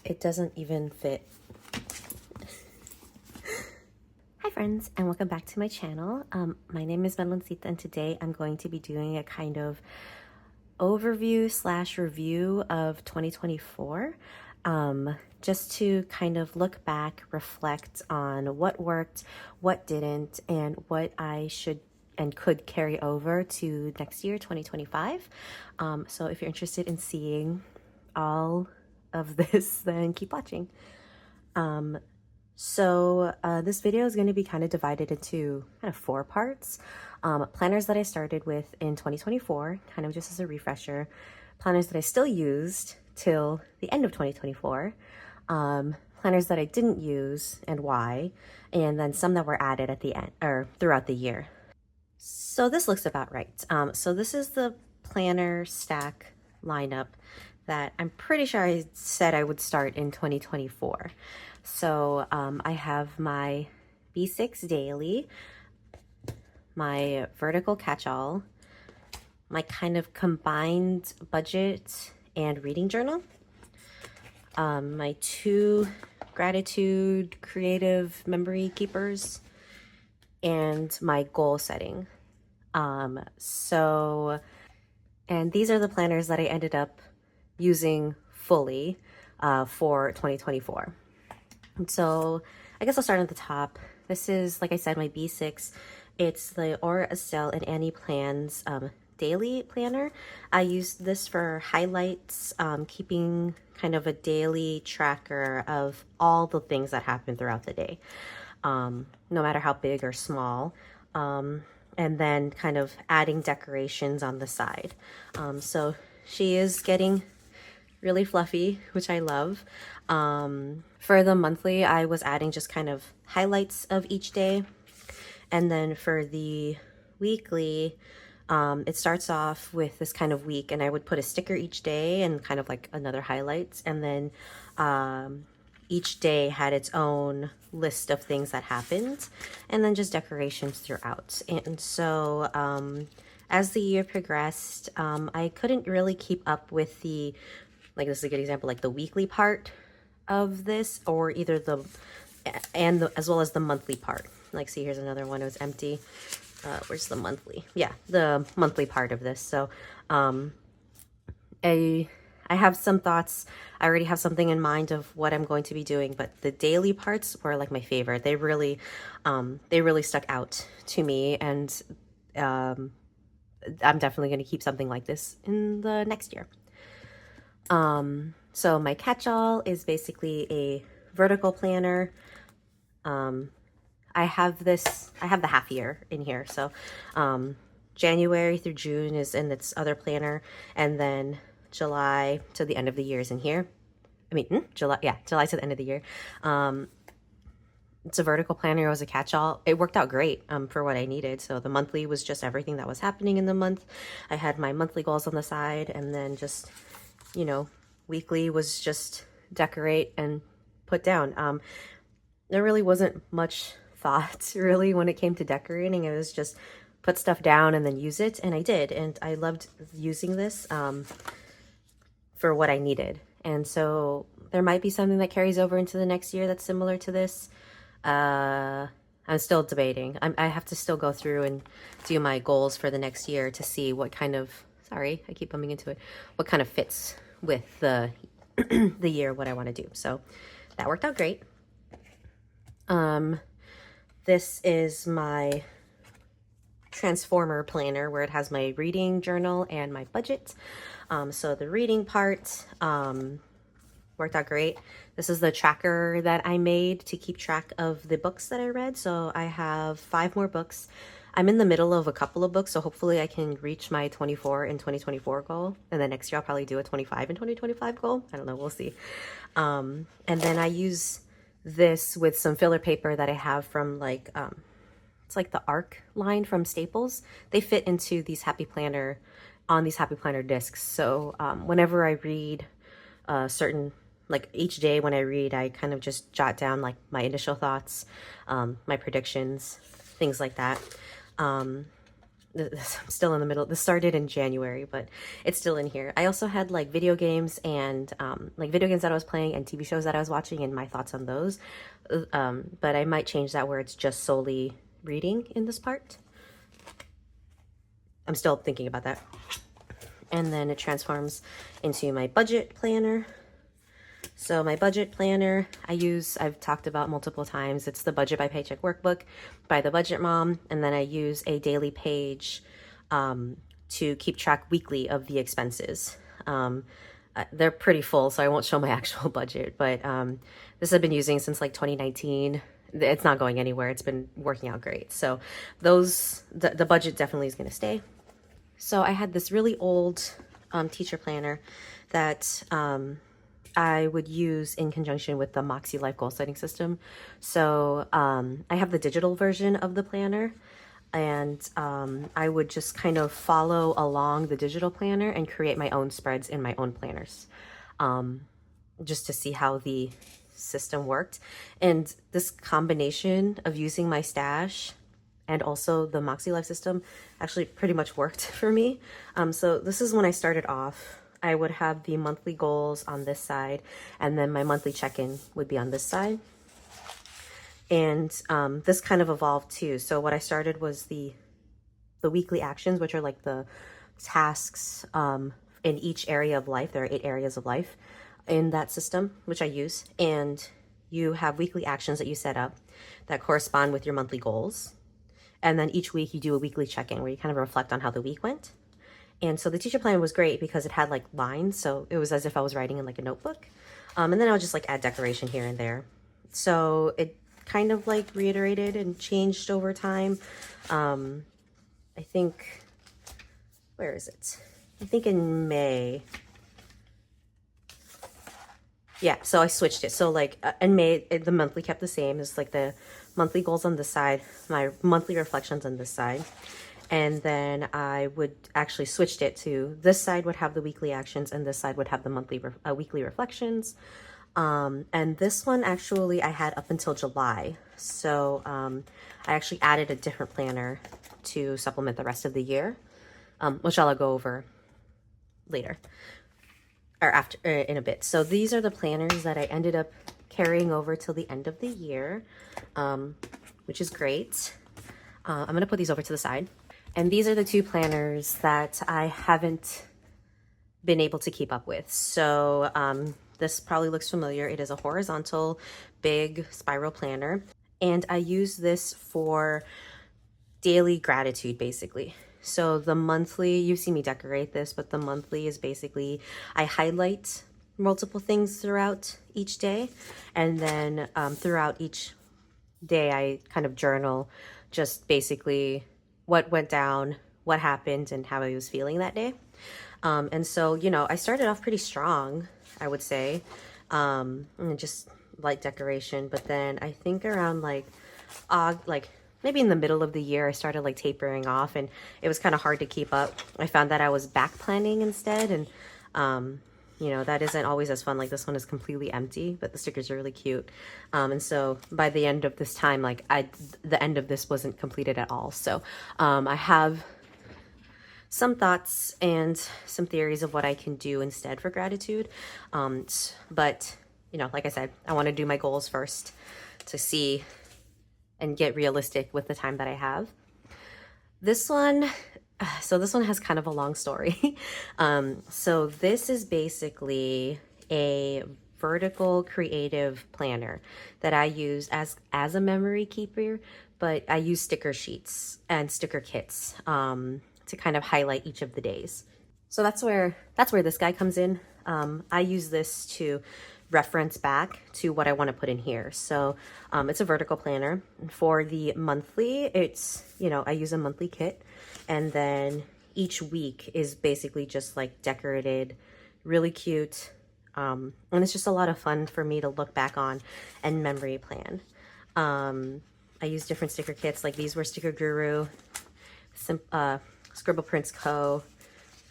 It doesn't even fit. Hi friends, and welcome back to my channel. My name is Meloncita, and today I'm going to be doing a kind of overview slash review of 2024. Just to kind of look back, reflect on what worked, what didn't, and what I should and could carry over to next year, 2025. So if you're interested in seeing all of this, then keep watching. This video is going to be kind of divided into kind of 4 parts. Planners that I started with in 2024, kind of just as a refresher. Planners that I still used till the end of 2024. Planners that I didn't use and why. And then some that were added at the end or throughout the year. So this looks about right. So this is the planner stack lineup that I'm pretty sure I said I would start in 2024. So I have my B6 daily, my vertical catch-all, my kind of combined budget and reading journal, my 2 gratitude creative memory keepers, and my goal setting. And these are the planners that I ended up using fully for 2024. So I guess I'll start at the top. This is, like I said, my B6. It's the Aura Estelle and Annie Plans daily planner. I used this for highlights, keeping kind of a daily tracker of all the things that happen throughout the day, no matter how big or small. And then kind of adding decorations on the side. So she is getting really fluffy, which I love. For the monthly, I was adding just kind of highlights of each day. And then for the weekly, it starts off with this kind of week, and I would put a sticker each day and kind of like another highlights. And then each day had its own list of things that happened, and then just decorations throughout. And so as the year progressed, I couldn't really keep up with the, like this is a good example, like the weekly part of this, or either as well as the monthly part. Like, see, here's another one, it was empty. Where's the monthly? Yeah, the monthly part of this. So I have some thoughts. I already have something in mind of what I'm going to be doing, but the daily parts were like my favorite. They really stuck out to me, and I'm definitely going to keep something like this in the next year. So my catch-all is basically a vertical planner. I have the half year in here. So January through June is in its other planner, and then July to the end of the year is in here. July to the end of the year. It's a vertical planner. It was a catch-all. It worked out great for what I needed. So the monthly was just everything that was happening in the month. I had my monthly goals on the side, and then just, weekly was just decorate and put down. There really wasn't much thought really when it came to decorating. It was just put stuff down and then use it, and I did, and I loved using this for what I needed. And so there might be something that carries over into the next year that's similar to this. I'm still debating. I have to still go through and do my goals for the next year to see what kind of, sorry, I keep bumping into it, what kind of fits with the the year, what I want to do. So that worked out great. This is my Transformer planner where it has my reading journal and my budget. So the reading part worked out great. This is the tracker that I made to keep track of the books that I read. So I have 5 more books. I'm in the middle of a couple of books, so hopefully I can reach my 24 in 2024 goal. And then next year I'll probably do a 25 in 2025 goal. I don't know, we'll see. And then I use this with some filler paper that I have from like, it's like the ARC line from Staples. They fit into these Happy Planner, on these Happy Planner discs. So whenever I read certain, like each day when I read, I kind of just jot down like my initial thoughts, my predictions, things like that. I'm still in the middle. This started in January, but it's still in here. I also had like video games and like video games that I was playing and TV shows that I was watching and my thoughts on those. But I might change that where it's just solely reading in this part. I'm still thinking about that. And then it transforms into my budget planner. So my budget planner, I've talked about multiple times. It's the Budget by Paycheck workbook by the Budget Mom. And then I use a daily page to keep track weekly of the expenses. They're pretty full, so I won't show my actual budget, but this I've been using since like 2019. It's not going anywhere. It's been working out great. So the budget definitely is going to stay. So I had this really old teacher planner that I would use in conjunction with the Moxie Life Goal Setting System. So I have the digital version of the planner, and I would just kind of follow along the digital planner and create my own spreads in my own planners, just to see how the system worked. And this combination of using my stash and also the Moxie Life system actually pretty much worked for me. So this is when I started off. I would have the monthly goals on this side, and then my monthly check-in would be on this side. And this kind of evolved too. So what I started was the weekly actions, which are like the tasks in each area of life. There are 8 areas of life in that system, which I use. And you have weekly actions that you set up that correspond with your monthly goals. And then each week you do a weekly check-in where you kind of reflect on how the week went. And so the teacher plan was great because it had like lines. So it was as if I was writing in like a notebook. And then I would just like add decoration here and there. So it kind of like reiterated and changed over time. I think, where is it? I think in May. Yeah, so I switched it. So like in May, the monthly kept the same. It's like the monthly goals on this side, my monthly reflections on this side. And then I would actually switched it to this side would have the weekly actions and this side would have the weekly reflections. And this one actually I had up until July. So I actually added a different planner to supplement the rest of the year, which I'll go over later or after in a bit. So these are the planners that I ended up carrying over till the end of the year, which is great. I'm going to put these over to the side. And these are the 2 planners that I haven't been able to keep up with. So this probably looks familiar. It is a horizontal big spiral planner. And I use this for daily gratitude, basically. So the monthly, you see me decorate this, but the monthly is basically, I highlight multiple things throughout each day. And then throughout each day, I kind of journal just basically what went down, what happened, and how I was feeling that day. And so, you know, I started off pretty strong, I would say, and just light decoration. But then I think around like maybe in the middle of the year, I started like tapering off, and it was kind of hard to keep up. I found that I was back planning instead, and you know, that isn't always as fun. Like this one is completely empty, but the stickers are really cute. And so by the end of this time, like the end of this wasn't completed at all. So I have some thoughts and some theories of what I can do instead for gratitude. But, you know, like I said, I want to do my goals first to see and get realistic with the time that I have. This one has kind of a long story. So this is basically a vertical creative planner that I use as a memory keeper, but I use sticker sheets and sticker kits to kind of highlight each of the days. So that's where this guy comes in. I use this to reference back to what I want to put in here. So it's a vertical planner. For the monthly, it's, you know, I use a monthly kit, and then each week is basically just like decorated, really cute. And it's just a lot of fun for me to look back on and memory plan. I use different sticker kits. Like these were Sticker Guru, Scribble Prints Co.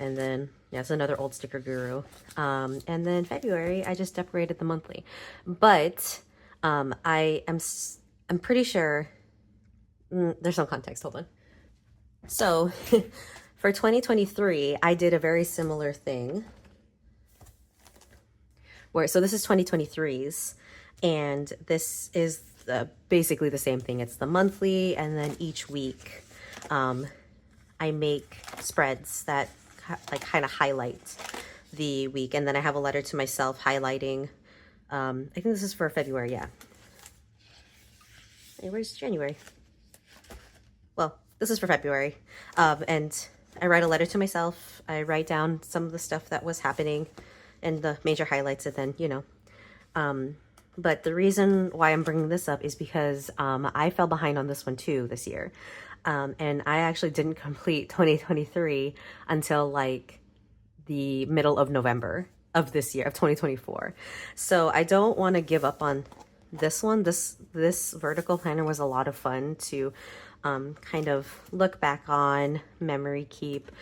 And then, yeah, it's another old Sticker Guru. And then February, I just decorated the monthly. But I'm pretty sure, there's no context, hold on. So for 2023, I did a very similar thing so this is 2023's, and this is basically the same thing. It's the monthly, and then each week I make spreads that like kind of highlight the week, and then I have a letter to myself highlighting, I think this is for February, yeah. Hey, where's January? Well, this is for February, and I write a letter to myself. I write down some of the stuff that was happening and the major highlights, and then, you know. But the reason why I'm bringing this up is because I fell behind on this one too this year. And I actually didn't complete 2023 until like the middle of November of this year, of 2024. So I don't want to give up on this one. This vertical planner was a lot of fun to kind of look back on, memory keep.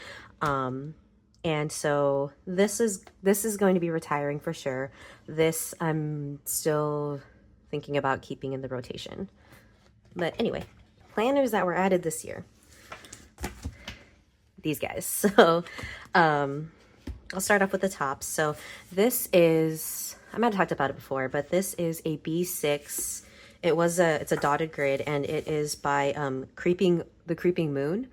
And so this is going to be retiring for sure. This I'm still thinking about keeping in the rotation. But anyway, planners that were added this year. These guys. So I'll start off with the top. So this is, I might have talked about it before, but this is a B6. It's a dotted grid, and it is by the Creeping Moon.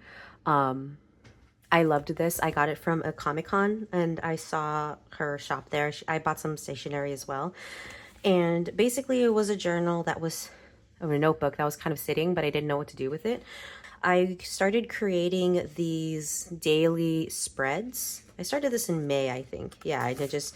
I loved this. I got it from a Comic-Con, and I saw her shop there. I bought some stationery as well. And basically it was a journal that was, a notebook that was kind of sitting, but I didn't know what to do with it. I started creating these daily spreads. I started this in May, I think. Yeah, I did just,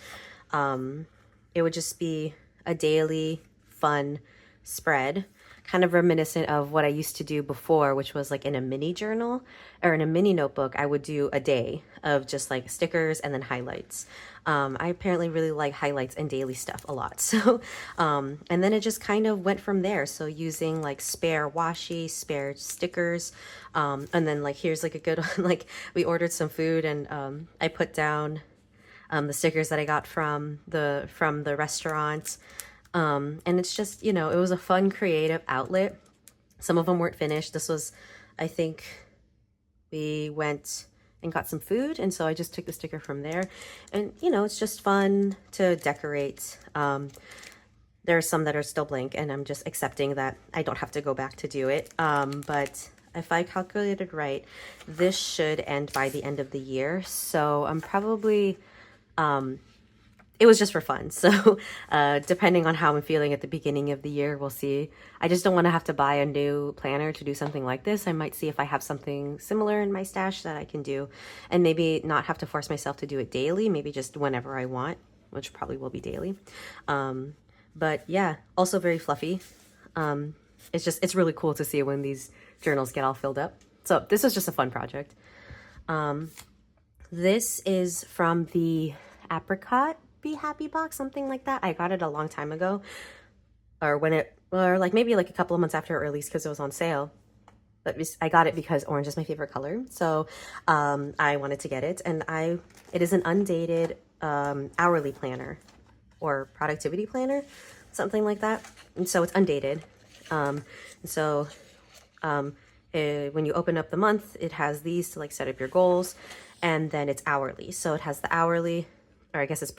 it would just be a daily fun spread, kind of reminiscent of what I used to do before, which was like in a mini journal or in a mini notebook. I would do a day of just like stickers and then highlights. I apparently really like highlights and daily stuff a lot. So, and then it just kind of went from there. So using like spare washi, spare stickers. And then like, here's like a good one, like we ordered some food, and I put down the stickers that I got from the restaurant. And it's just, you know, it was a fun creative outlet. Some of them weren't finished. This was, I think we went and got some food, and so I just took the sticker from there. And, you know, it's just fun to decorate. There are some that are still blank, and I'm just accepting that I don't have to go back to do it. But if I calculated right, this should end by the end of the year. So I'm probably, it was just for fun. So depending on how I'm feeling at the beginning of the year, we'll see. I just don't want to have to buy a new planner to do something like this. I might see if I have something similar in my stash that I can do, and maybe not have to force myself to do it daily, maybe just whenever I want, which probably will be daily. But yeah, also very fluffy. It's really cool to see when these journals get all filled up. So this was just a fun project. This is from the Apricot Be Happy box, something like that. I got it a long time ago, or like maybe like a couple of months after it released, because it was on sale. But I got it because orange is my favorite color, so I wanted to get it. And it is an undated hourly planner or productivity planner, something like that. And so it's undated. When you open up the month, it has these to like set up your goals, and then it's hourly. So it has the hourly, or I guess it's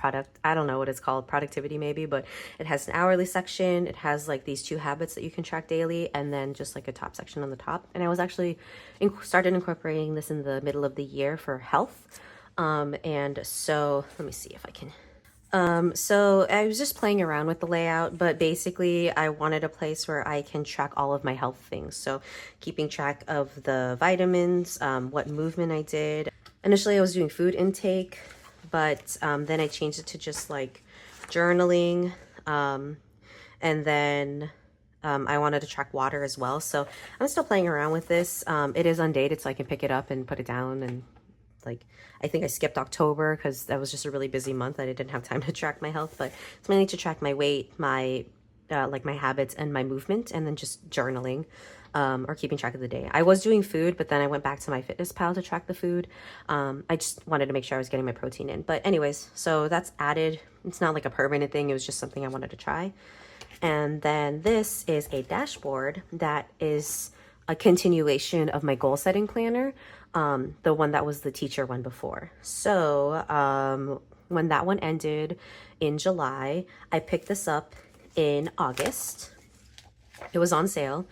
I don't know what it's called, productivity maybe, but it has an hourly section. It has like these 2 habits that you can track daily, and then just like a top section on the top. And I was actually started incorporating this in the middle of the year for health. And so let me see if I can. So I was just playing around with the layout, but basically I wanted a place where I can track all of my health things. So keeping track of the vitamins, what movement I did. Initially I was doing food intake, but then I changed it to just like journaling. And then I wanted to track water as well. So I'm still playing around with this. It is undated, so I can pick it up and put it down. And like, I think I skipped October because that was just a really busy month. I didn't have time to track my health, but it's mainly to track my weight, my like my habits and my movement, and then just journaling. Or keeping track of the day. I was doing food, but then I went back to my fitness pal to track the food. I just wanted to make sure I was getting my protein in. But anyways, so that's added. It's not like a permanent thing. It was just something I wanted to try. And then this is a dashboard that is a continuation of my goal setting planner, the one that was the teacher one before. So when that one ended in July, I picked this up in August. It was on sale,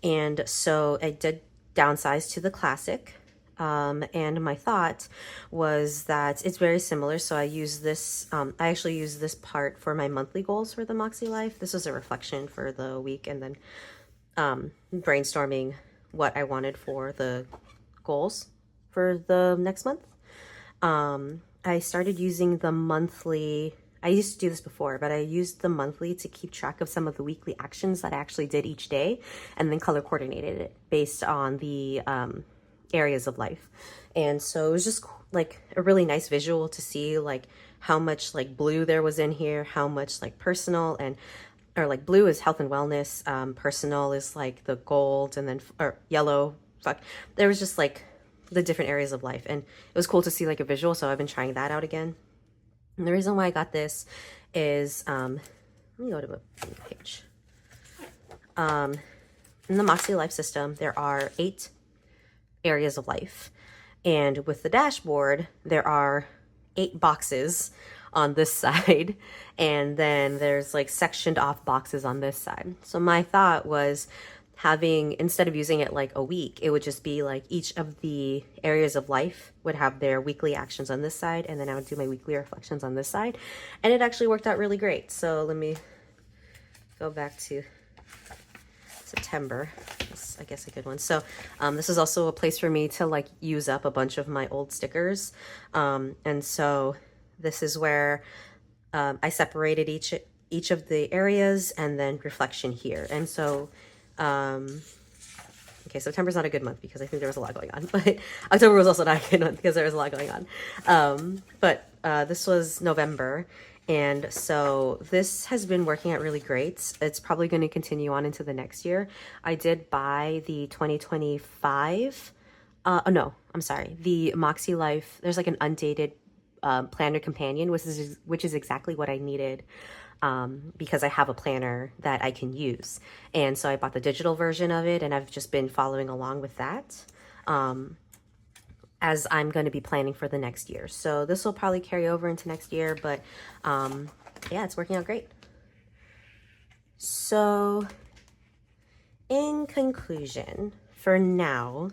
and so I did downsize to the classic. And my thought was that it's very similar. So I use this, I actually use this part for my monthly goals for the Moxie Life. This was a reflection for the week, and then brainstorming what I wanted for the goals for the next month. I started using the monthly. I used to do this before, but I used the monthly to keep track of some of the weekly actions that I actually did each day, and then color coordinated it based on the areas of life. And so it was just like a really nice visual to see like how much like blue there was in here, how much like personal and or like blue is health and wellness, personal is like the gold, and then or yellow, there was just like the different areas of life, and it was cool to see like a visual. So I've been trying that out again. And the reason why I got this is let me go to the page. In the Moxie Life system, there are 8 areas of life, and with the dashboard there are 8 boxes on this side, and then there's like sectioned off boxes on this side. So my thought was having, instead of using it like a week, it would just be like each of the areas of life would have their weekly actions on this side, and then I would do my weekly reflections on this side, and it actually worked out really great. So let me go back to September. That's, I guess, a good one. So this is also a place for me to like use up a bunch of my old stickers, and so this is where I separated each of the areas, and then reflection here. And so okay, September's not a good month because I think there was a lot going on, but October was also not a good month because there was a lot going on. But this was November, and so this has been working out really great. It's probably going to continue on into the next year. I did buy the 2025, oh no, I'm sorry, the Moxie Life, there's like an undated planner companion, which is exactly what I needed, because I have a planner that I can use. And so I bought the digital version of it, and I've just been following along with that as I'm going to be planning for the next year. So this will probably carry over into next year, but yeah, it's working out great. So in conclusion, for now,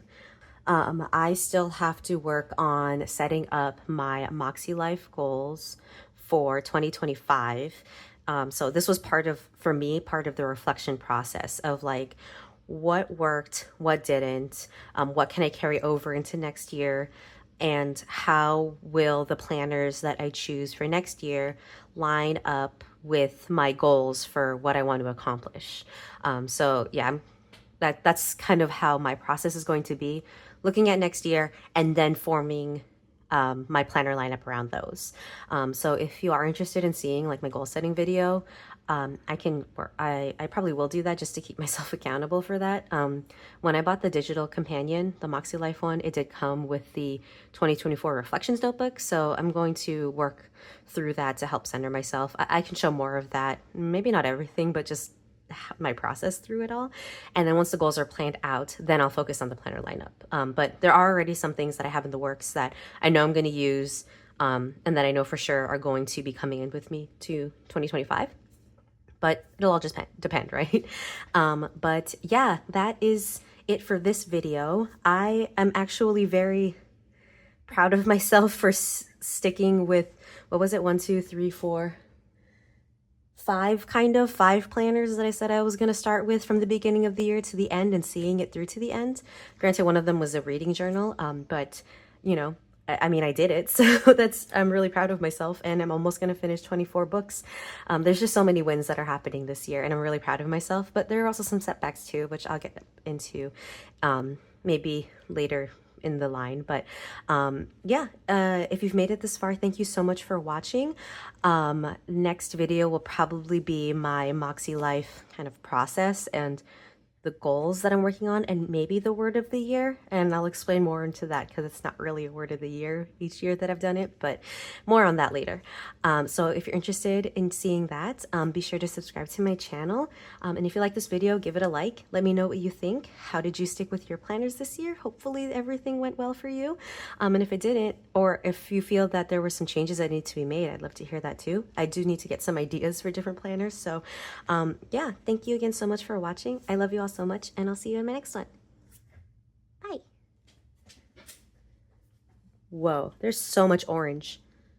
I still have to work on setting up my Moxie Life goals for 2025. So this was for me, part of the reflection process of like, what worked, what didn't, what can I carry over into next year, and how will the planners that I choose for next year line up with my goals for what I want to accomplish. So yeah, that's kind of how my process is going to be, looking at next year and then forming my planner lineup around those. So if you are interested in seeing like my goal setting video, I probably will do that just to keep myself accountable for that. When I bought the digital companion, the Moxie Life one, it did come with the 2024 reflections notebook. So I'm going to work through that to help center myself. I can show more of that, maybe not everything, but just my process through it all. And then once the goals are planned out, then I'll focus on the planner lineup. But there are already some things that I have in the works that I know I'm going to use, and that I know for sure are going to be coming in with me to 2025. But it'll all just depend, right? But yeah, that is it for this video. I am actually very proud of myself for sticking with, what was it, 1, 2, 3, 4, 5 planners that I said I was going to start with from the beginning of the year to the end, and seeing it through to the end. Granted, one of them was a reading journal, but you know, I mean, I did it, so I'm really proud of myself, and I'm almost going to finish 24 books. There's just so many wins that are happening this year, and I'm really proud of myself, but there are also some setbacks too, which I'll get into maybe later in the line. But yeah, if you've made it this far, thank you so much for watching. Next video will probably be my Moxie Life kind of process and the goals that I'm working on, and maybe the word of the year. And I'll explain more into that because it's not really a word of the year each year that I've done it, but more on that later. So if you're interested in seeing that, be sure to subscribe to my channel. And if you like this video, give it a like. Let me know what you think. How did you stick with your planners this year? Hopefully everything went well for you. And if it didn't, or if you feel that there were some changes that need to be made, I'd love to hear that too. I do need to get some ideas for different planners. So yeah, thank you again so much for watching. I love you all so much, and I'll see you in my next one. Bye. Whoa, there's so much orange.